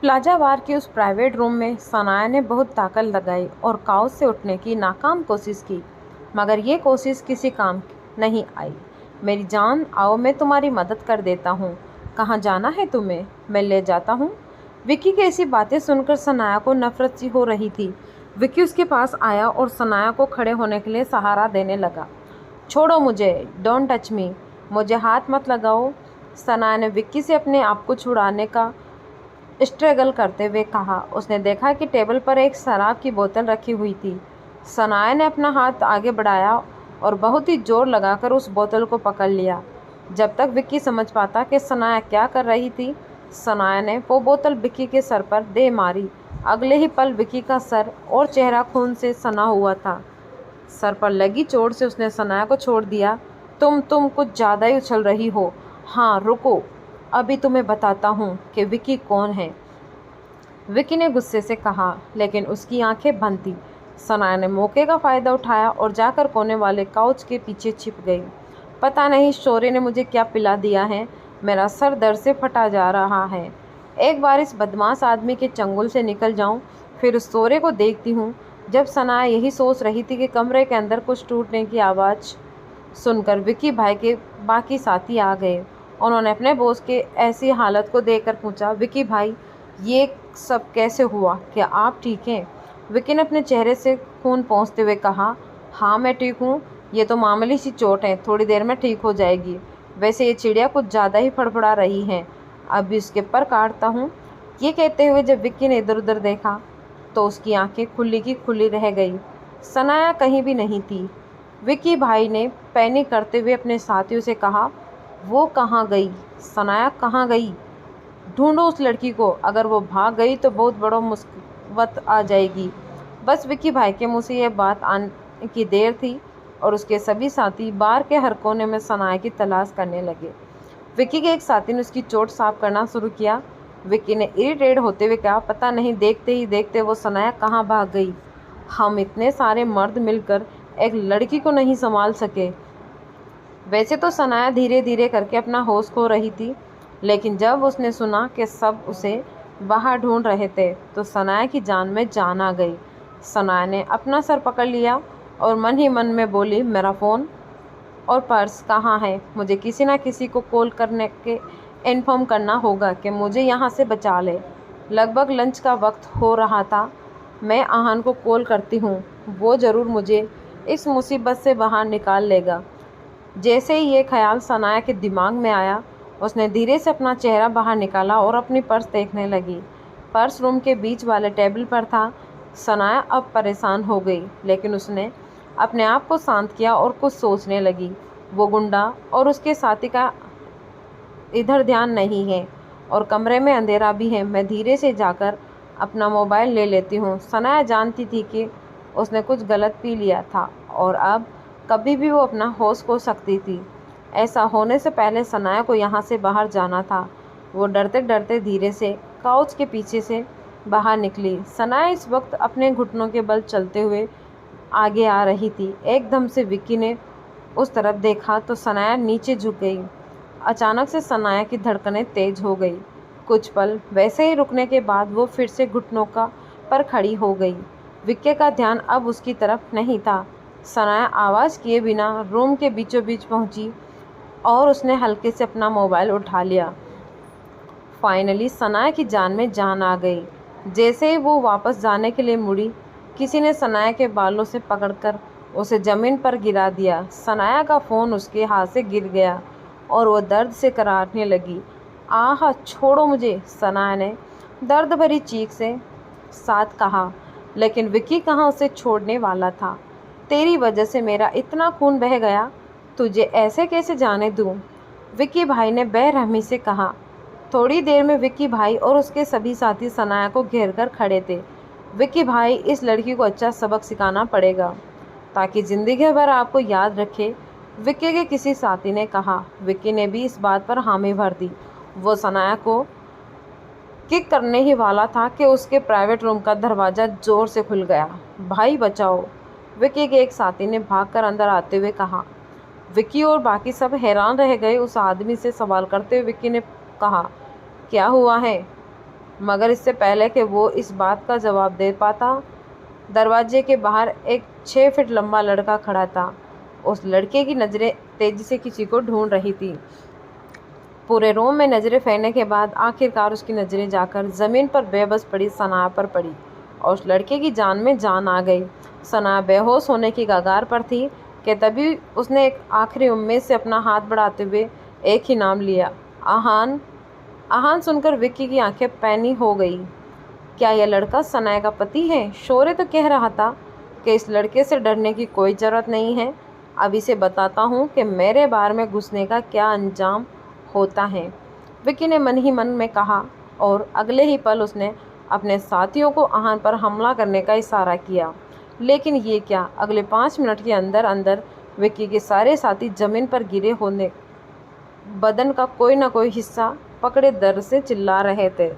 Plaza बार के उस private room में सनाया ने बहुत ताकत लगाई और काउच से उठने की नाकाम कोशिश की, मगर ये कोशिश किसी काम नहीं आई। मेरी जान, आओ मैं तुम्हारी मदद कर देता हूँ। कहाँ जाना है तुम्हें? मैं ले जाता हूँ। विक्की की ऐसी बातें सुनकर सनाया को नफरत सी हो रही थी। विक्की उसके पास आया और सनाया को खड़े होने के लिए सहारा देने लगा। छोड़ो मुझे, डोंट टच मी, मुझे हाथ मत लगाओ। सनाया ने विक्की से अपने आप को छुड़ाने का स्ट्रगल करते हुए कहा। उसने देखा कि टेबल पर एक शराब की बोतल रखी हुई थी। सनाया ने अपना हाथ आगे बढ़ाया और बहुत ही जोर लगाकर उस बोतल को पकड़ लिया। जब तक विक्की समझ पाता कि सनाया क्या कर रही थी, सनाया ने वो बोतल विक्की के सर पर दे मारी। अगले ही पल विक्की का सर और चेहरा खून से सना हुआ था। सर पर लगी चोट से उसने सनाया को छोड़ दिया। तुम कुछ ज़्यादा ही उछल रही हो। हाँ रुको, अभी तुम्हें बताता हूँ कि विक्की कौन है, विक्की ने गुस्से से कहा, लेकिन उसकी आंखें बंद थी। सनाया ने मौके का फ़ायदा उठाया और जाकर कोने वाले काउच के पीछे छिप गई। पता नहीं शौर्य ने मुझे क्या पिला दिया है, मेरा सर दर्द से फटा जा रहा है। एक बार इस बदमाश आदमी के चंगुल से निकल जाऊं, फिर उस शौर्य को देखती हूँ। जब सनाया यही सोच रही थी कि कमरे के अंदर कुछ टूटने की आवाज़ सुनकर विक्की भाई के बाकी साथी आ गए। उन्होंने अपने बॉस के ऐसी हालत को देखकर पूछा, विक्की भाई ये सब कैसे हुआ? क्या आप ठीक हैं? विक्की ने अपने चेहरे से खून पोंछते हुए कहा, हाँ मैं ठीक हूँ, ये तो मामूली सी चोट है, थोड़ी देर में ठीक हो जाएगी। वैसे ये चिड़िया कुछ ज़्यादा ही फड़फड़ा रही है, अभी उसके पर काटता हूँ। ये कहते हुए जब विक्की ने इधर उधर देखा तो उसकी आंखें खुली की खुली रह गई। सनाया कहीं भी नहीं थी। विक्की भाई ने पैनिक करते हुए अपने साथियों से कहा, वो कहाँ गई? सनाया कहाँ गई? ढूंढो उस लड़की को, अगर वो भाग गई तो बहुत बड़ा मुसीबत आ जाएगी। बस विक्की भाई के मुंह से यह बात आने की देर थी और उसके सभी साथी बार के हर कोने में सनाया की तलाश करने लगे। विक्की के एक साथी ने उसकी चोट साफ करना शुरू किया। विक्की ने इरिटेट होते हुए कहा, पता नहीं देखते ही देखते वो सनाया कहाँ भाग गई। हम इतने सारे मर्द मिलकर एक लड़की को नहीं संभाल सके। वैसे तो सनाया धीरे धीरे करके अपना होश खो रही थी, लेकिन जब उसने सुना कि सब उसे बाहर ढूंढ रहे थे तो सनाया की जान में जान आ गई। सनाया ने अपना सर पकड़ लिया और मन ही मन में बोली, मेरा फ़ोन और पर्स कहाँ है? मुझे किसी ना किसी को कॉल करने के इन्फॉर्म करना होगा कि मुझे यहाँ से बचा ले। लगभग लंच का वक्त हो रहा था। मैं आहान को कॉल करती हूँ, वो ज़रूर मुझे इस मुसीबत से बाहर निकाल लेगा। जैसे ही ये ख्याल सनाया के दिमाग में आया, उसने धीरे से अपना चेहरा बाहर निकाला और अपनी पर्स देखने लगी। पर्स रूम के बीच वाले टेबल पर था। सनाया अब परेशान हो गई, लेकिन उसने अपने आप को शांत किया और कुछ सोचने लगी। वो गुंडा और उसके साथी का इधर ध्यान नहीं है और कमरे में अंधेरा भी है। मैं धीरे से जाकर अपना मोबाइल ले लेती हूँ। सनाया जानती थी कि उसने कुछ गलत पी लिया था और अब कभी भी वो अपना होश खो सकती थी। ऐसा होने से पहले सनाया को यहाँ से बाहर जाना था। वो डरते डरते धीरे से काउच के पीछे से बाहर निकली। सनाया इस वक्त अपने घुटनों के बल चलते हुए आगे आ रही थी। एकदम से विक्की ने उस तरफ देखा तो सनाया नीचे झुक गई। अचानक से सनाया की धड़कनें तेज हो गई। कुछ पल वैसे ही रुकने के बाद वो फिर से घुटनों का पर खड़ी हो गई। विक्की का ध्यान अब उसकी तरफ नहीं था। सनाया आवाज़ किए बिना रूम के बीचों बीच पहुंची और उसने हल्के से अपना मोबाइल उठा लिया। फाइनली सनाया की जान में जान आ गई। जैसे ही वो वापस जाने के लिए मुड़ी, किसी ने सनाया के बालों से पकड़कर उसे ज़मीन पर गिरा दिया। सनाया का फ़ोन उसके हाथ से गिर गया और वो दर्द से कराहने लगी। आह छोड़ो मुझे, सनाया ने दर्द भरी चीख से साथ कहा, लेकिन विक्की कहाँ उसे छोड़ने वाला था। तेरी वजह से मेरा इतना खून बह गया, तुझे ऐसे कैसे जाने दूँ? विक्की भाई ने बेरहमी से कहा। थोड़ी देर में विक्की भाई और उसके सभी साथी सनाया को घेर कर खड़े थे। विक्की भाई, इस लड़की को अच्छा सबक सिखाना पड़ेगा ताकि ज़िंदगी भर आपको याद रखे, विक्की के किसी साथी ने कहा। विक्की ने भी इस बात पर हामी भर दी। वो सनाया को किक करने ही वाला था कि उसके प्राइवेट रूम का दरवाज़ा ज़ोर से खुल गया। भाई बचाओ, विक्की के एक साथी ने भागकर अंदर आते हुए कहा। विक्की और बाकी सब हैरान रह गए। उस आदमी से सवाल करते हुए विक्की ने कहा, क्या हुआ है? मगर इससे पहले कि वो इस बात का जवाब दे पाता, दरवाजे के बाहर एक 6 फीट लंबा लड़का खड़ा था। उस लड़के की नज़रें तेजी से किसी को ढूंढ रही थी। पूरे रूम में नज़रें फेरने के बाद आखिरकार उसकी नज़रें जाकर ज़मीन पर बेबस पड़ी सनाया पर पड़ी और उस लड़के की जान में जान आ गई। सनाया बेहोश होने की कगार पर थी कि तभी उसने एक आखिरी उम्मीद से अपना हाथ बढ़ाते हुए एक ही नाम लिया, आहान। आहान सुनकर विक्की की आंखें पैनी हो गई। क्या यह लड़का सनाया का पति है? शौर्य तो कह रहा था कि इस लड़के से डरने की कोई ज़रूरत नहीं है। अब इसे बताता हूँ कि मेरे बार में घुसने का क्या अंजाम होता है, विक्की ने मन ही मन में कहा और अगले ही पल उसने अपने साथियों को आहान पर हमला करने का इशारा किया। लेकिन ये क्या, अगले 5 मिनट के अंदर अंदर विक्की के सारे साथी ज़मीन पर गिरे होने बदन का कोई ना कोई हिस्सा पकड़े दर्द से चिल्ला रहे थे।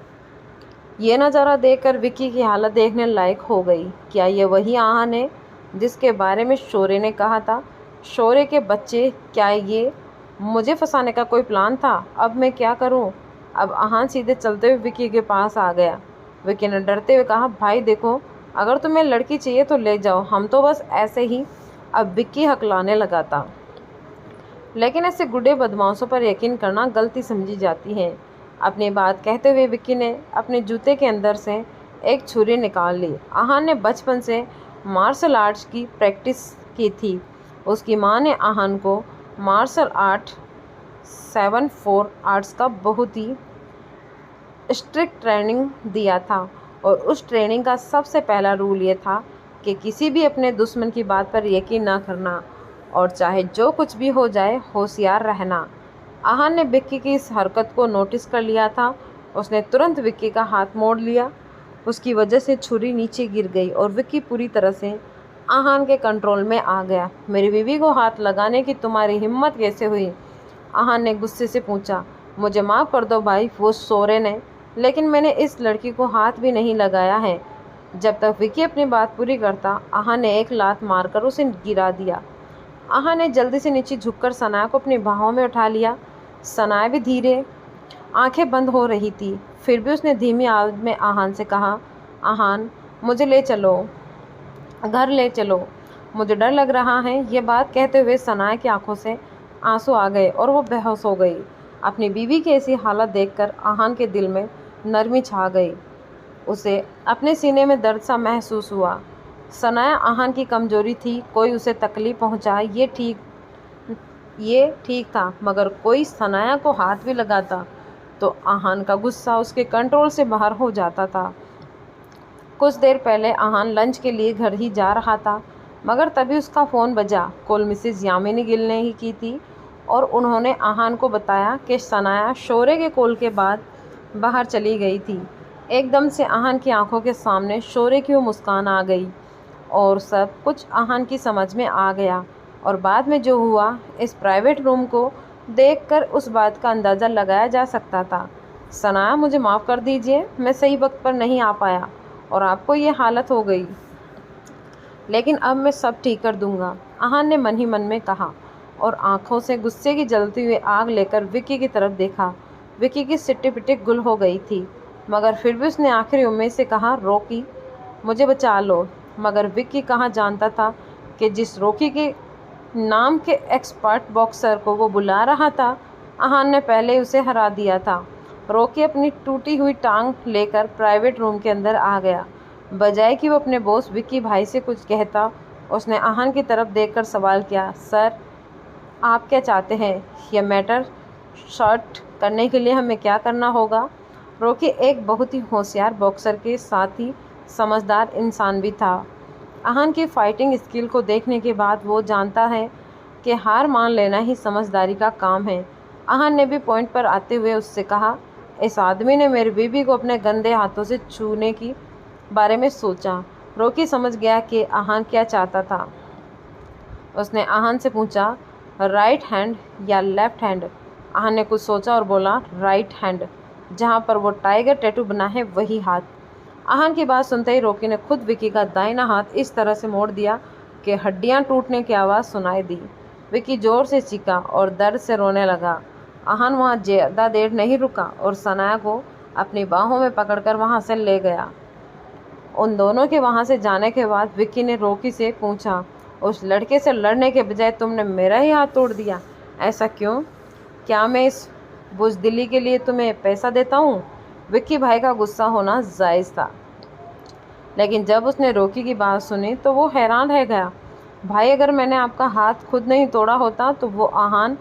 ये नज़ारा देखकर विक्की की हालत देखने लायक हो गई। क्या ये वही आहान है जिसके बारे में शौर्य ने कहा था? शौर्य के बच्चे, क्या ये मुझे फंसाने का कोई प्लान था? अब मैं क्या करूं? अब आहान सीधे चलते हुए विक्की के पास आ गया। विक्की ने डरते हुए कहा, भाई देखो, अगर तुम्हें लड़की चाहिए तो ले जाओ, हम तो बस ऐसे ही। अब विक्की हकलाने लगा था, लेकिन ऐसे गुड्डे बदमाशों पर यकीन करना गलती समझी जाती है। अपनी बात कहते हुए विक्की ने अपने जूते के अंदर से एक छुरी निकाल ली। आहान ने बचपन से मार्शल आर्ट्स की प्रैक्टिस की थी। उसकी मां ने आहान को मार्शल आर्ट 7-4 आर्ट्स का बहुत ही स्ट्रिक्ट ट्रेनिंग दिया था और उस ट्रेनिंग का सबसे पहला रूल ये था कि किसी भी अपने दुश्मन की बात पर यकीन ना करना और चाहे जो कुछ भी हो जाए होशियार रहना। आहान ने विक्की की इस हरकत को नोटिस कर लिया था। उसने तुरंत विक्की का हाथ मोड़ लिया। उसकी वजह से छुरी नीचे गिर गई और विक्की पूरी तरह से आहान के कंट्रोल में आ गया। मेरी बीवी को हाथ लगाने की तुम्हारी हिम्मत कैसे हुई? आहान ने गुस्से से पूछा। मुझे माफ़ कर दो भाई, वो शौर्य ने, लेकिन मैंने इस लड़की को हाथ भी नहीं लगाया है। जब तक विक्की अपनी बात पूरी करता, आहान ने एक लात मारकर उसे गिरा दिया। आहान ने जल्दी से नीचे झुककर सनाया को अपनी बाहों में उठा लिया। सनाया भी धीरे आंखें बंद हो रही थी, फिर भी उसने धीमी आवाज़ में आहान से कहा, आहान मुझे ले चलो, घर ले चलो, मुझे डर लग रहा है। ये बात कहते हुए सनाया की आंखों से आंसू आ गए और वो बेहोश हो गई। अपनी बीवी की ऐसी हालत देखकर आहान के दिल में नरमी छा गई। उसे अपने सीने में दर्द सा महसूस हुआ। सनाया आहान की कमजोरी थी, कोई उसे तकलीफ पहुंचाए ये ठीक था, मगर कोई सनाया को हाथ भी लगाता तो आहान का गुस्सा उसके कंट्रोल से बाहर हो जाता था। कुछ देर पहले आहान लंच के लिए घर ही जा रहा था, मगर तभी उसका फ़ोन बजा। कॉल मिसेस यामिनी गिल ने ही की थी और उन्होंने आहान को बताया कि सनाया शौर्य के कॉल के बाद बाहर चली गई थी। एकदम से आहान की आंखों के सामने शौर्य की वो मुस्कान आ गई और सब कुछ आहान की समझ में आ गया। और बाद में जो हुआ, इस प्राइवेट रूम को देखकर उस बात का अंदाज़ा लगाया जा सकता था। सनाया मुझे माफ़ कर दीजिए, मैं सही वक्त पर नहीं आ पाया और आपको ये हालत हो गई, लेकिन अब मैं सब ठीक कर दूंगा, आहान ने मन ही मन में कहा और आंखों से गुस्से की जलती हुई आग लेकर विक्की की तरफ देखा। विक्की की सिट्टी पिट्टी गुल हो गई थी, मगर फिर भी उसने आखिरी उम्मीद से कहा, रॉकी मुझे बचा लो। मगर विक्की कहाँ जानता था कि जिस रॉकी के नाम के एक्सपर्ट बॉक्सर को वो बुला रहा था, आहान ने पहले उसे हरा दिया था। रॉकी अपनी टूटी हुई टांग लेकर प्राइवेट रूम के अंदर आ गया। बजाय कि वो अपने बॉस विक्की भाई से कुछ कहता, उसने आहान की तरफ देखकर सवाल किया, सर आप क्या चाहते हैं? यह मैटर शॉर्ट करने के लिए हमें क्या करना होगा? रॉकी एक बहुत ही होशियार बॉक्सर के साथ ही समझदार इंसान भी था। आहान की फाइटिंग स्किल को देखने के बाद वो जानता है कि हार मान लेना ही समझदारी का काम है। आहान ने भी पॉइंट पर आते हुए उससे कहा, इस आदमी ने मेरी बीबी को अपने गंदे हाथों से छूने की बारे में सोचा। रॉकी समझ गया कि आहान क्या चाहता था। उसने आहान से पूछा, राइट हैंड या लेफ्ट हैंड? आहान ने कुछ सोचा और बोला, राइट हैंड, जहाँ पर वो टाइगर टैटू बना है वही हाथ। आहान की बात सुनते ही रॉकी ने खुद विक्की का दाहिना हाथ इस तरह से मोड़ दिया कि हड्डियां टूटने की आवाज़ सुनाई दी। विक्की जोर से चीखा और दर्द से रोने लगा। आहान वहाँ ज़्यादा देर नहीं रुका और सनाया को अपनी बाहों में पकड़कर वहाँ से ले गया। उन दोनों के वहाँ से जाने के बाद विक्की ने रॉकी से पूछा, उस लड़के से लड़ने के बजाय तुमने मेरा ही हाथ तोड़ दिया, ऐसा क्यों? क्या मैं इस बुज़दिली के लिए तुम्हें पैसा देता हूँ? विक्की भाई का गुस्सा होना जायज़ था, लेकिन जब उसने रॉकी की बात सुनी तो वो हैरान रह गया। भाई, अगर मैंने आपका हाथ खुद नहीं तोड़ा होता तो वो आहान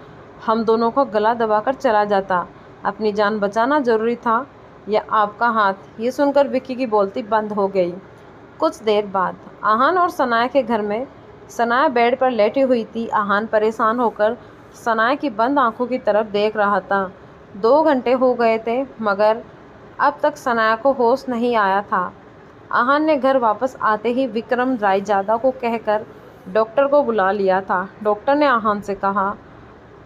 हम दोनों को गला दबाकर चला जाता। अपनी जान बचाना ज़रूरी था या आपका हाथ? ये सुनकर विक्की की बोलती बंद हो गई। कुछ देर बाद आहान और सनाया के घर में। सनाया बेड पर लेटी हुई थी। आहान परेशान होकर सनाया की बंद आंखों की तरफ देख रहा था। 2 घंटे हो गए थे मगर अब तक सनाया को होश नहीं आया था। आहान ने घर वापस आते ही विक्रम रायजादा को कहकर डॉक्टर को बुला लिया था। डॉक्टर ने आहान से कहा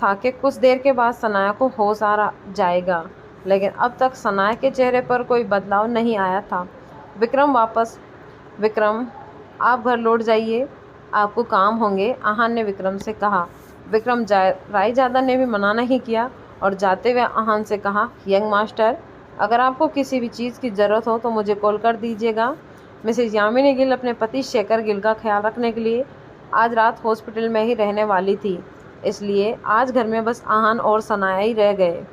था कि कुछ देर के बाद सनाया को होश आ जाएगा, लेकिन अब तक सनाया के चेहरे पर कोई बदलाव नहीं आया था। विक्रम, आप घर लौट जाइए, आपको काम होंगे, आहान ने विक्रम से कहा। रायजादा ने भी मना नहीं किया और जाते हुए आहान से कहा, यंग मास्टर, अगर आपको किसी भी चीज़ की ज़रूरत हो तो मुझे कॉल कर दीजिएगा। मिसेज यामिनी गिल अपने पति शेखर गिल का ख्याल रखने के लिए आज रात हॉस्पिटल में ही रहने वाली थी, इसलिए आज घर में बस आहान और सनाया ही रह गए।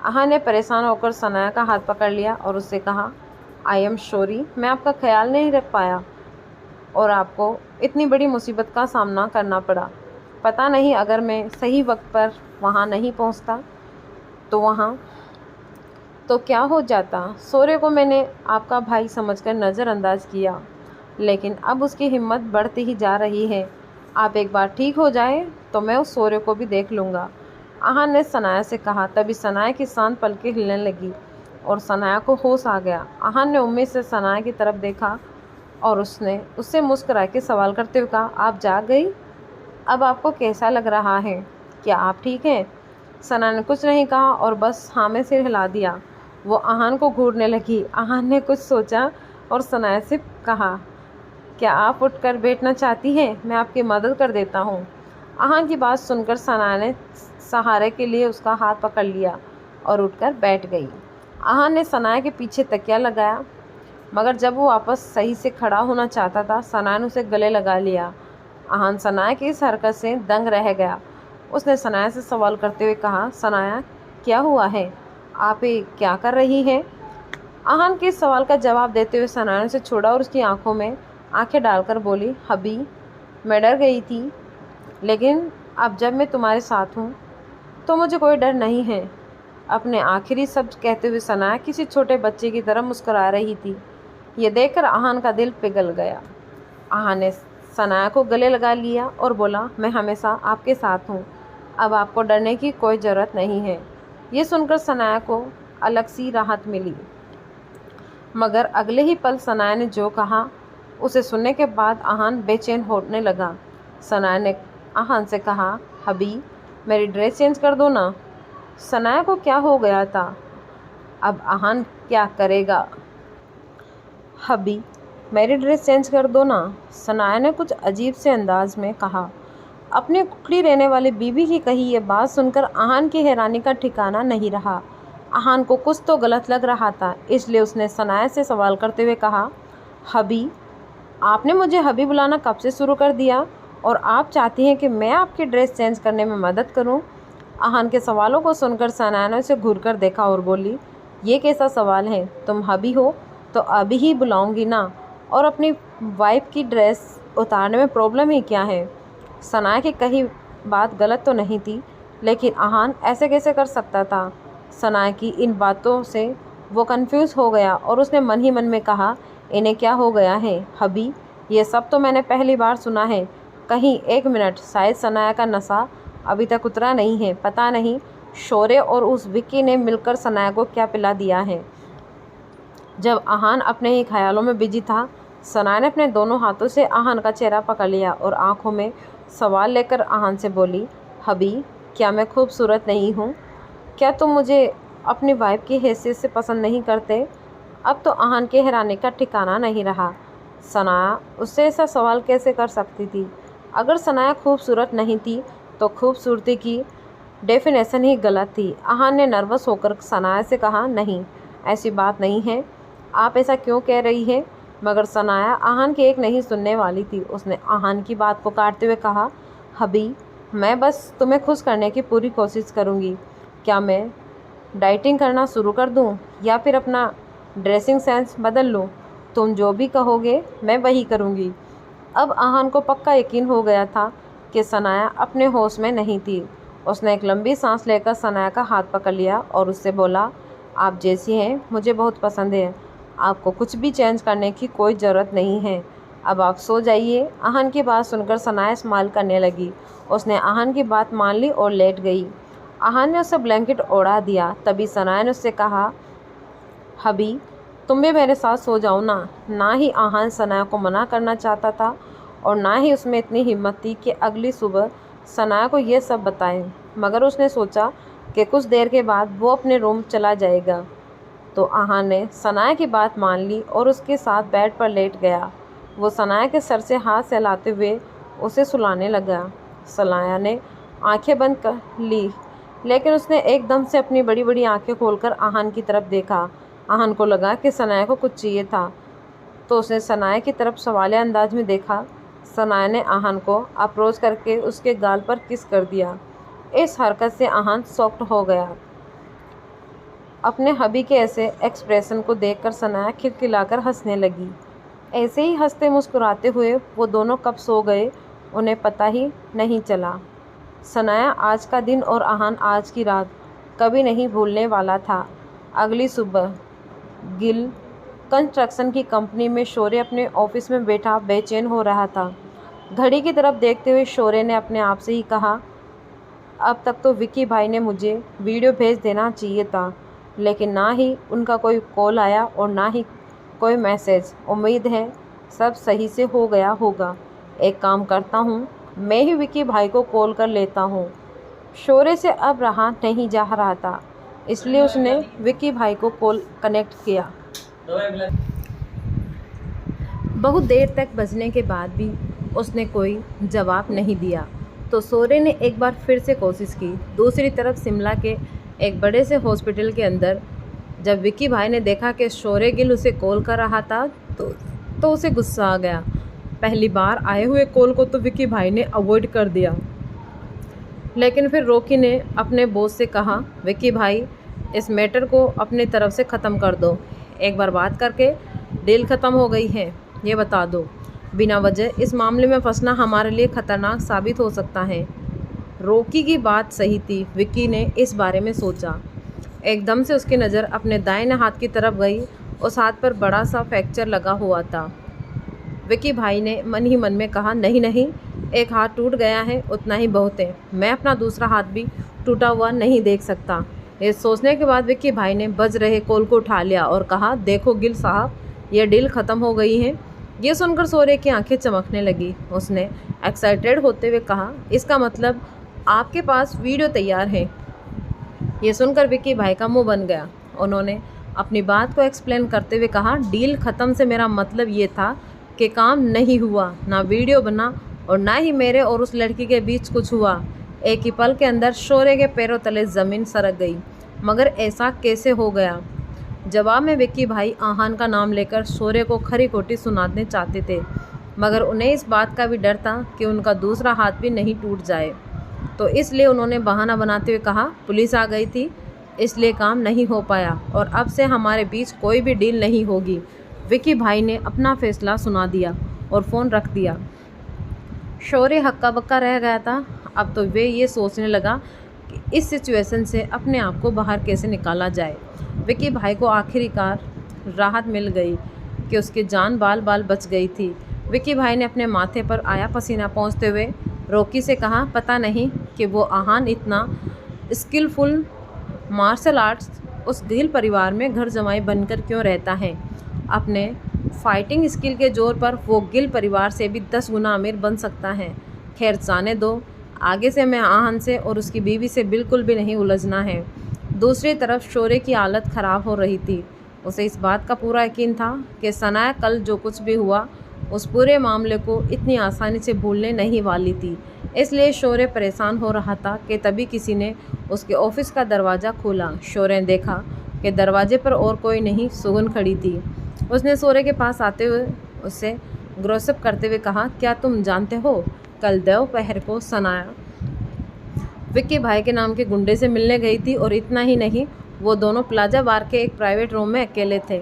आहान ने परेशान होकर सनाया का हाथ पकड़ लिया और उससे कहा, आई एम सॉरी, मैं आपका ख्याल नहीं रख पाया और आपको इतनी बड़ी मुसीबत का सामना करना पड़ा। पता नहीं अगर मैं सही वक्त पर वहाँ नहीं पहुँचता तो क्या हो जाता। सौर्य को मैंने आपका भाई समझकर नज़रअंदाज किया, लेकिन अब उसकी हिम्मत बढ़ती ही जा रही है। आप एक बार ठीक हो जाए तो मैं उस सौर्य को भी देख लूँगा, आहान ने सनाया से कहा। तभी सनाया की शांत पलकें हिलने लगी और सनाया को होश आ गया। आहान ने उम्मीद से सनाया की तरफ देखा और उससे मुस्कुरा के सवाल करते हुए कहा, आप जाग गई? अब आपको कैसा लग रहा है? क्या आप ठीक हैं? सनाया ने कुछ नहीं कहा और बस हाँ में सिर हिला दिया। वो आहान को घूरने लगी। आहान ने कुछ सोचा और सनाया से कहा, क्या आप उठकर बैठना चाहती हैं? मैं आपकी मदद कर देता हूँ। आहान की बात सुनकर सनाया ने सहारे के लिए उसका हाथ पकड़ लिया और उठकर बैठ गई। आहान ने सनाया के पीछे तकिया लगाया, मगर जब वो वापस सही से खड़ा होना चाहता था, सनाया ने उसे गले लगा लिया। आहान सनाया की इस हरकत से दंग रह गया। उसने सनाया से सवाल करते हुए कहा, सनाया, क्या हुआ है? आप ये क्या कर रही हैं? आहान के इस सवाल का जवाब देते हुए सनाया ने उसे छोड़ा और उसकी आंखों में आंखें डालकर बोली, हबी, मैं डर गई थी, लेकिन अब जब मैं तुम्हारे साथ हूँ तो मुझे कोई डर नहीं है। अपने आखिरी शब्द कहते हुए सनाया किसी छोटे बच्चे की तरह मुस्कुरा रही थी। ये देखकर आहान का दिल पिघल गया। आहान ने सनाया को गले लगा लिया और बोला, मैं हमेशा आपके साथ हूँ, अब आपको डरने की कोई ज़रूरत नहीं है। ये सुनकर सनाया को अलग सी राहत मिली, मगर अगले ही पल सनाया ने जो कहा उसे सुनने के बाद आहान बेचैन होने लगा। सनाया ने आहान से कहा, हबी, मेरी ड्रेस चेंज कर दो ना। सनाया को क्या हो गया था? अब आहान क्या करेगा? हबी, मेरी ड्रेस चेंज कर दो ना, सनाया ने कुछ अजीब से अंदाज में कहा। अपनी कुकड़ी रहने वाली बीबी की कही ये बात सुनकर आहान की हैरानी का ठिकाना नहीं रहा। आहान को कुछ तो गलत लग रहा था, इसलिए उसने सनाया से सवाल करते हुए कहा, हबी, आपने मुझे हबी बुलाना कब से शुरू कर दिया और आप चाहती हैं कि मैं आपकी ड्रेस चेंज करने में मदद करूं? आहान के सवालों को सुनकर सनाया ने उसे घूरकर देखा और बोली, ये कैसा सवाल है? तुम हबी हो तो अभी ही बुलाऊंगी ना, और अपनी वाइफ की ड्रेस उतारने में प्रॉब्लम ही क्या है? सनाया की कही बात गलत तो नहीं थी, लेकिन आहान ऐसे कैसे कर सकता था? सनाया की इन बातों से वो कंफ्यूज हो गया और उसने मन ही मन में कहा, इन्हें क्या हो गया है? हबी, ये सब तो मैंने पहली बार सुना है। कहीं एक मिनट, शायद सनाया का नशा अभी तक उतरा नहीं है। पता नहीं शौर्य और उस विक्की ने मिलकर सनाया को क्या पिला दिया है। जब आहान अपने ही ख्यालों में बिजी था, सनाया ने अपने दोनों हाथों से आहान का चेहरा पकड़ लिया और आंखों में सवाल लेकर आहान से बोली, हबी, क्या मैं खूबसूरत नहीं हूँ? क्या तुम मुझे अपनी वाइफ की हैसियत से पसंद नहीं करते? अब तो आहान के हैरानी का ठिकाना नहीं रहा। सनाया उससे ऐसा सवाल कैसे कर सकती थी? अगर सनाया खूबसूरत नहीं थी तो खूबसूरती की डेफिनेशन ही गलत थी। आहान ने नर्वस होकर सनाया से कहा, नहीं, ऐसी बात नहीं है। आप ऐसा क्यों कह रही है? मगर सनाया आहान की एक नहीं सुनने वाली थी। उसने आहान की बात को काटते हुए कहा, हबी, मैं बस तुम्हें खुश करने की पूरी कोशिश करूँगी। क्या मैं डाइटिंग करना शुरू कर दूँ या फिर अपना ड्रेसिंग सेंस बदल लूँ? तुम जो भी कहोगे मैं वही करूँगी। अब आहान को पक्का यकीन हो गया था कि सनाया अपने होश में नहीं थी। उसने एक लंबी सांस लेकर सनाया का हाथ पकड़ लिया और उससे बोला, आप जैसी हैं मुझे बहुत पसंद है। आपको कुछ भी चेंज करने की कोई ज़रूरत नहीं है। अब आप सो जाइए। आहान की बात सुनकर सनाया स्माइल करने लगी। उसने आहान की बात मान ली और लेट गई। आहान ने उसे ब्लैंकेट ओढ़ा दिया। तभी सनाया ने उससे कहा, हबी, तुम भी मेरे साथ सो जाओ ना। ना ही आहान सनाया को मना करना चाहता था और ना ही उसमें इतनी हिम्मत थी कि अगली सुबह सनाया को यह सब बताए। मगर उसने सोचा कि कुछ देर के बाद वो अपने रूम चला जाएगा। तो आहान ने सनाया की बात मान ली और उसके साथ बेड पर लेट गया। वो सनाया के सर से हाथ सहलाते हुए उसे सुलाने लगा। सनाया ने आंखें बंद कर ली, लेकिन उसने एकदम से अपनी बड़ी बड़ी आंखें खोलकर आहान की तरफ देखा। आहान को लगा कि सनाया को कुछ चाहिए था, तो उसने सनाया की तरफ सवालिया अंदाज में देखा। सनाया ने आहान को अप्रोच करके उसके गाल पर किस कर दिया। इस हरकत से आहान शॉक्ड हो गया। अपने हबी के ऐसे एक्सप्रेशन को देखकर सनाया खिलखिलाकर हंसने लगी। ऐसे ही हंसते मुस्कुराते हुए वो दोनों कब सो गए उन्हें पता ही नहीं चला। सनाया आज का दिन और आहान आज की रात कभी नहीं भूलने वाला था। अगली सुबह गिल कंस्ट्रक्शन की कंपनी में शौर्य अपने ऑफिस में बैठा बेचैन हो रहा था। घड़ी की तरफ देखते हुए शौर्य ने अपने आप से ही कहा, अब तक तो विक्की भाई ने मुझे वीडियो भेज देना चाहिए था, लेकिन ना ही उनका कोई कॉल आया और ना ही कोई मैसेज। उम्मीद है सब सही से हो गया होगा। एक काम करता हूँ, मैं ही विक्की भाई को कॉल कर लेता हूँ। शौर्य से अब रहा नहीं जा रहा था, इसलिए उसने विक्की भाई को कॉल कनेक्ट किया। बहुत देर तक बजने के बाद भी उसने कोई जवाब नहीं दिया, तो शौर्य ने एक बार फिर से कोशिश की। दूसरी तरफ शिमला के एक बड़े से हॉस्पिटल के अंदर जब विक्की भाई ने देखा कि शौर्य गिल उसे कॉल कर रहा था तो उसे गुस्सा आ गया। पहली बार आए हुए कॉल को तो विक्की भाई ने अवॉइड कर दिया, लेकिन फिर रॉकी ने अपने बॉस से कहा, विक्की भाई, इस मैटर को अपनी तरफ से ख़त्म कर दो। एक बार बात करके डील ख़त्म हो गई है, ये बता दो। बिना वजह इस मामले में फंसना हमारे लिए ख़तरनाक साबित हो सकता है। रॉकी की बात सही थी। विक्की ने इस बारे में सोचा। एकदम से उसकी नज़र अपने दाहिने हाथ की तरफ गई। उस हाथ पर बड़ा सा फ्रैक्चर लगा हुआ था। विक्की भाई ने मन ही मन में कहा, नहीं नहीं, एक हाथ टूट गया है उतना ही बहुत है। मैं अपना दूसरा हाथ भी टूटा हुआ नहीं देख सकता। ये सोचने के बाद विक्की भाई ने बज रहे कॉल को उठा लिया और कहा, देखो गिल साहब, यह डील ख़त्म हो गई है। ये सुनकर शौर्य की आंखें चमकने लगी। उसने एक्साइटेड होते हुए कहा, इसका मतलब आपके पास वीडियो तैयार है। ये सुनकर विक्की भाई का मुंह बन गया। उन्होंने अपनी बात को एक्सप्लेन करते हुए कहा, डील ख़त्म से मेरा मतलब ये था कि काम नहीं हुआ, ना वीडियो बना और ना ही मेरे और उस लड़की के बीच कुछ हुआ। एक ही पल के अंदर शौर्य के पैरों तले ज़मीन सरक गई। मगर ऐसा कैसे हो गया? जवाब में विक्की भाई आहान का नाम लेकर शौर्य को खरी खोटी सुनाने चाहते थे, मगर उन्हें इस बात का भी डर था कि उनका दूसरा हाथ भी नहीं टूट जाए। तो इसलिए उन्होंने बहाना बनाते हुए कहा, पुलिस आ गई थी इसलिए काम नहीं हो पाया और अब से हमारे बीच कोई भी डील नहीं होगी। विक्की भाई ने अपना फैसला सुना दिया और फ़ोन रख दिया। शौर्य हक्का बक्का रह गया था। अब तो वे ये सोचने लगा कि इस सिचुएशन से अपने आप को बाहर कैसे निकाला जाए। विक्की भाई को आखिरकार राहत मिल गई कि उसकी जान बाल बाल बच गई थी। विक्की भाई ने अपने माथे पर आया पसीना पोंछते हुए रॉकी से कहा, पता नहीं कि वो आहान इतना स्किलफुल मार्शल आर्ट्स उस गिल परिवार में घर जमाई बनकर क्यों रहता है। अपने फाइटिंग स्किल के जोर पर वो गिल परिवार से भी 10 गुना अमीर बन सकता है। खैर जाने दो, आगे से मैं आहान से और उसकी बीवी से बिल्कुल भी नहीं उलझना है। दूसरी तरफ शौर्य की हालत ख़राब हो रही थी। उसे इस बात का पूरा यकीन था कि सनाया कल जो कुछ भी हुआ उस पूरे मामले को इतनी आसानी से भूलने नहीं वाली थी। इसलिए शौर्य परेशान हो रहा था कि तभी किसी ने उसके ऑफिस का दरवाज़ा खोला। शौर्य ने देखा कि दरवाजे पर और कोई नहीं, सुगुन खड़ी थी। उसने शौर्य के पास आते हुए उससे ग्रॉसिप करते हुए कहा, क्या तुम जानते हो, कल दोपहर को सनाया विक्की भाई के नाम के गुंडे से मिलने गई थी, और इतना ही नहीं, वो दोनों प्लाजा बार के एक प्राइवेट रूम में अकेले थे।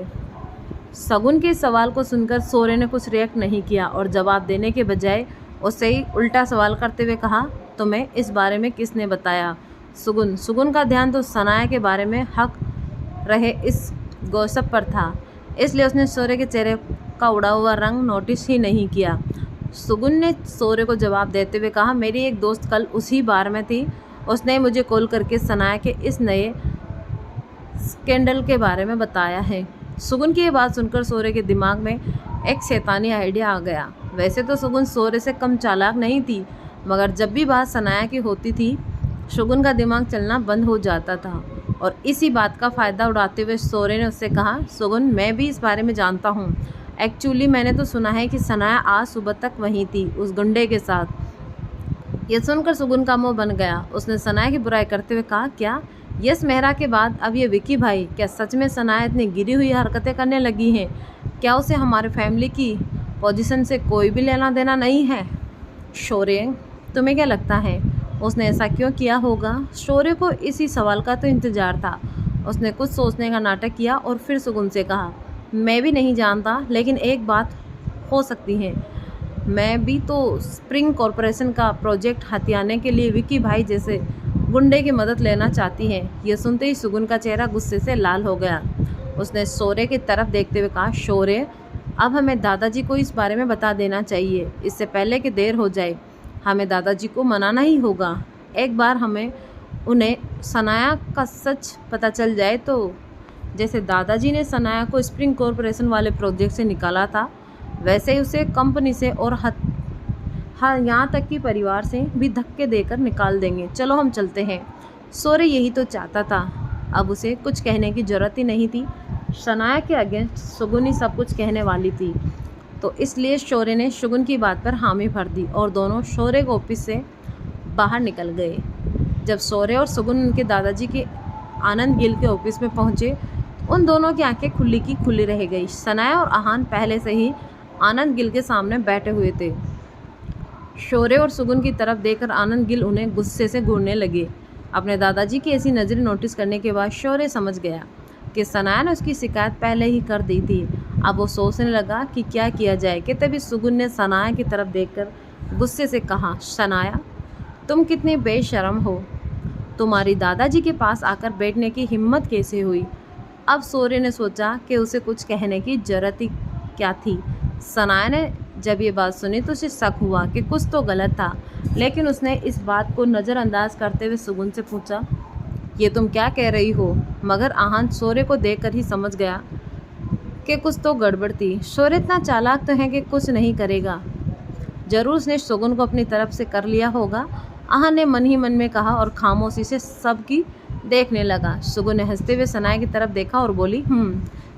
शगुन के सवाल को सुनकर शौर्य ने कुछ रिएक्ट नहीं किया और जवाब देने के बजाय उससे ही उल्टा सवाल करते हुए कहा, तुम्हें इस बारे में किसने बताया? सुगुन का ध्यान तो सनाया के बारे में हक रहे इस गॉसिप पर था, इसलिए उसने शौर्य के चेहरे का उड़ा हुआ रंग नोटिस ही नहीं किया। सुगुन ने शौर्य को जवाब देते हुए कहा, मेरी एक दोस्त कल उसी बार में थी, उसने मुझे कॉल करके सनाया के इस नए स्कैंडल के बारे में बताया है। सुगुन की ये बात सुनकर शौर्य के दिमाग में एक शैतानी आइडिया आ गया। वैसे तो सुगुन शौर्य से कम चालाक नहीं थी, मगर जब भी बात सनाया की होती थी, सुगुन का दिमाग चलना बंद हो जाता था। और इसी बात का फ़ायदा उड़ाते हुए शौर्य ने उससे कहा, सुगुन, मैं भी इस बारे में जानता हूँ। एक्चुअली मैंने तो सुना है कि सनाया आज सुबह तक वहीं थी, उस गुंडे के साथ। यह सुनकर सुगुन का मुंह बन गया। उसने सनाया की बुराई करते हुए कहा, क्या यस मेहरा के बाद अब ये विक्की भाई, क्या सच में सनाया इतनी गिरी हुई हरकतें करने लगी हैं? क्या उसे हमारे फैमिली की पोजीशन से कोई भी लेना देना नहीं है? शौर्य, तुम्हें क्या लगता है उसने ऐसा क्यों किया होगा? शौर्य को इसी सवाल का तो इंतजार था। उसने कुछ सोचने का नाटक किया और फिर सुगुन से कहा, मैं भी नहीं जानता, लेकिन एक बात हो सकती है। मैं भी तो स्प्रिंग कॉरपोरेशन का प्रोजेक्ट हथियाने के लिए विक्की भाई जैसे गुंडे की मदद लेना चाहती है। यह सुनते ही सुगुन का चेहरा गुस्से से लाल हो गया। उसने शौर्य की तरफ देखते हुए कहा, शौर्य, अब हमें दादाजी को इस बारे में बता देना चाहिए, इससे पहले कि देर हो जाए। हमें दादाजी को मनाना ही होगा। एक बार हमें उन्हें सनाया का सच पता चल जाए तो जैसे दादाजी ने सनाया को स्प्रिंग कॉरपोरेशन वाले प्रोजेक्ट से निकाला था, वैसे ही उसे कंपनी से और हाँ यहाँ तक कि परिवार से भी धक्के देकर निकाल देंगे। चलो हम चलते हैं। शौर्य यही तो चाहता था। अब उसे कुछ कहने की ज़रूरत ही नहीं थी। सनाया के अगेंस्ट सुगुन ही सब कुछ कहने वाली थी, तो इसलिए शौर्य ने सुगुन की बात पर हामी भर दी और दोनों शौर्य के ऑफिस से बाहर निकल गए। जब शौर्य और सुगुन उनके दादाजी के आनंद गिल के ऑफिस में पहुंचे, उन दोनों की आंखें खुली की खुली रह गई। सनाया और आहान पहले से ही आनंद गिल के सामने बैठे हुए थे। शौर्य और सुगुन की तरफ देखकर आनंद गिल उन्हें गुस्से से घूरने लगे। अपने दादाजी की ऐसी नज़रें नोटिस करने के बाद शौर्य समझ गया कि सनाया ने उसकी शिकायत पहले ही कर दी थी। अब वो सोचने लगा कि क्या किया जाए कि तभी सुगुन ने सनाया की तरफ देखकर गुस्से से कहा, सनाया, तुम कितनी बेशर्म हो, तुम्हारी दादाजी के पास आकर बैठने की हिम्मत कैसे हुई? अब शौर्य ने सोचा कि उसे कुछ कहने की जरूरत ही क्या थी। सनाया ने जब ये बात सुनी तो उसे शक हुआ कि कुछ तो गलत था, लेकिन उसने इस बात को नज़रअंदाज करते हुए सुगुन से पूछा, ये तुम क्या कह रही हो? मगर आहान शौर्य को देखकर ही समझ गया कि कुछ तो गड़बड़ थी। शौर्य इतना चालाक तो है कि कुछ नहीं करेगा, जरूर उसने सुगुन को अपनी तरफ से कर लिया होगा। आहान ने मन ही मन में कहा और खामोशी से सबकी देखने लगा। सुगुन ने हंसते हुए सनाया की तरफ देखा और बोली,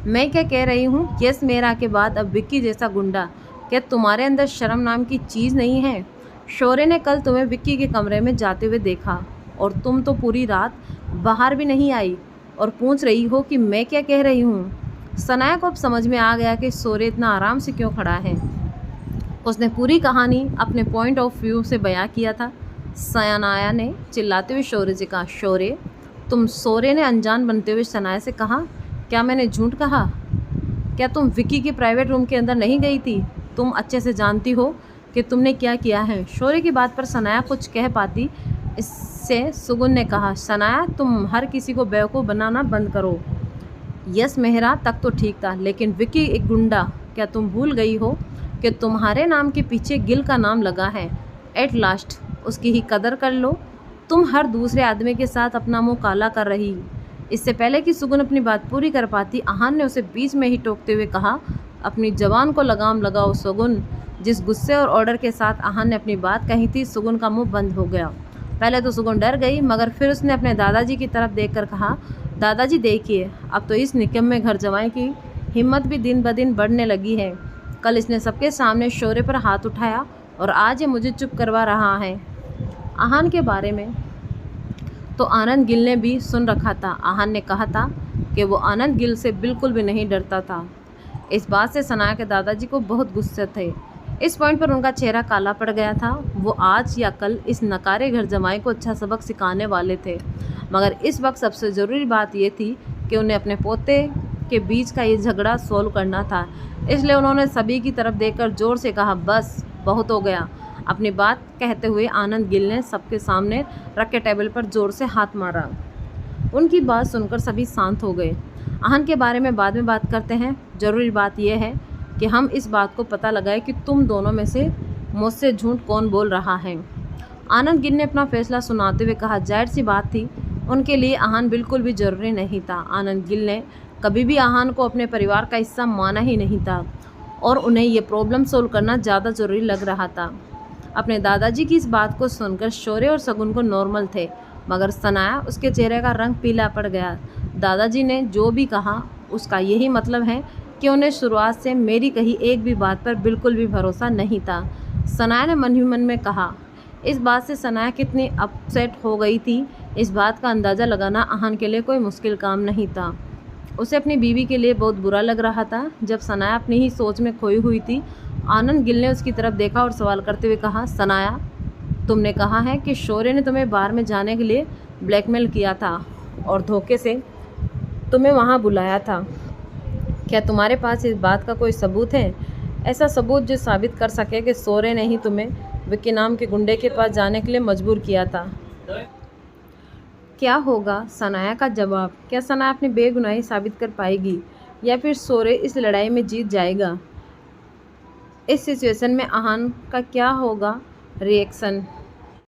मैं क्या कह रही हूँ, यस मेरा के बाद अब विक्की जैसा गुंडा, क्या तुम्हारे अंदर शर्म नाम की चीज़ नहीं है? शौर्य ने कल तुम्हें विक्की के कमरे में जाते हुए देखा और तुम तो पूरी रात बाहर भी नहीं आई और पूछ रही हो कि मैं क्या कह रही हूँ। सनाया को अब समझ में आ गया कि शौर्य इतना आराम से क्यों खड़ा है। उसने पूरी कहानी अपने पॉइंट ऑफ व्यू से बयां किया था। सनाया ने चिल्लाते हुए शौर्य से कहा, शौर्य तुम। शौर्य ने अनजान बनते हुए सनाया से कहा, क्या मैंने झूठ कहा? क्या तुम विक्की के प्राइवेट रूम के अंदर नहीं गई थी? तुम अच्छे से जानती हो कि तुमने क्या किया है। शौर्य की बात पर सनाया कुछ कह पाती, इससे सुगुन ने कहा, सनाया तुम हर किसी को बेवकूफ़ बनाना बंद करो। यस मेहरा तक तो ठीक था, लेकिन विक्की एक गुंडा, क्या तुम भूल गई हो कि तुम्हारे नाम के पीछे गिल का नाम लगा है? एट लास्ट उसकी ही कदर कर लो। तुम हर दूसरे आदमी के साथ अपना मुंह काला कर रही। इससे पहले कि सुगुन अपनी बात पूरी कर पाती, आहान ने उसे बीच में ही टोकते हुए कहा, अपनी जबान को लगाम लगाओ सुगुन। जिस गुस्से और ऑर्डर के साथ आहान ने अपनी बात कही थी, सुगुन का मुंह बंद हो गया। पहले तो सुगुन डर गई, मगर फिर उसने अपने दादाजी की तरफ देखकर कहा, दादाजी देखिए, अब तो इस निकम्मे घर जमाई की हिम्मत भी दिन ब दिन बढ़ने लगी है। कल इसने सबके सामने शौर्य पर हाथ उठाया और आज ये मुझे चुप करवा रहा है। आहान के बारे में तो आनंद गिल ने भी सुन रखा था। आहान ने कहा था कि वो आनंद गिल से बिल्कुल भी नहीं डरता था। इस बात से सनाया के दादाजी को बहुत गुस्से थे। इस पॉइंट पर उनका चेहरा काला पड़ गया था। वो आज या कल इस नकारे घर जमाई को अच्छा सबक सिखाने वाले थे, मगर इस वक्त सबसे ज़रूरी बात यह थी कि उन्हें अपने पोते के बीच का ये झगड़ा सोल्व करना था। इसलिए उन्होंने सभी की तरफ देखकर ज़ोर से कहा, बस बहुत हो गया। अपनी बात कहते हुए आनंद गिल ने सबके सामने रखे टेबल पर ज़ोर से हाथ मारा। उनकी बात सुनकर सभी शांत हो गए। आहान के बारे में बाद में बात करते हैं। ज़रूरी बात यह है कि हम इस बात को पता लगाएं कि तुम दोनों में से मुझसे झूठ कौन बोल रहा है। आनंद गिल ने अपना फैसला सुनाते हुए कहा, जाहिर सी बात थी, उनके लिए आहान बिल्कुल भी ज़रूरी नहीं था। आनंद गिल ने कभी भी आहान को अपने परिवार का हिस्सा माना ही नहीं था और उन्हें ये प्रॉब्लम सोल्व करना ज़्यादा ज़रूरी लग रहा था। अपने दादाजी की इस बात को सुनकर शौर्य और शगुन को नॉर्मल थे, मगर सनाया उसके चेहरे का रंग पीला पड़ गया। दादाजी ने जो भी कहा उसका यही मतलब है कि उन्हें शुरुआत से मेरी कही एक भी बात पर बिल्कुल भी भरोसा नहीं था। सनाया ने मन ही मन में कहा। इस बात से सनाया कितनी अपसेट हो गई थी, इस बात का अंदाज़ा लगाना आहान के लिए कोई मुश्किल काम नहीं था। उसे अपनी बीवी के लिए बहुत बुरा लग रहा था। जब सनाया अपनी ही सोच में खोई हुई थी, आनंद गिल ने उसकी तरफ देखा और सवाल करते हुए कहा, सनाया, तुमने कहा है कि शौर्य ने तुम्हें बाहर में जाने के लिए ब्लैकमेल किया था और धोखे से तुम्हें वहाँ बुलाया था। क्या तुम्हारे पास इस बात का कोई सबूत है? ऐसा सबूत जो साबित कर सके कि शौर्य ने ही तुम्हें विक्की नाम के गुंडे के पास जाने के लिए मजबूर किया था? क्या होगा सनाया का जवाब? क्या सनाया अपनी बेगुनाही साबित कर पाएगी या फिर शौर्य इस लड़ाई में जीत जाएगा? इस सिचुएशन में आहान का क्या होगा रिएक्शन?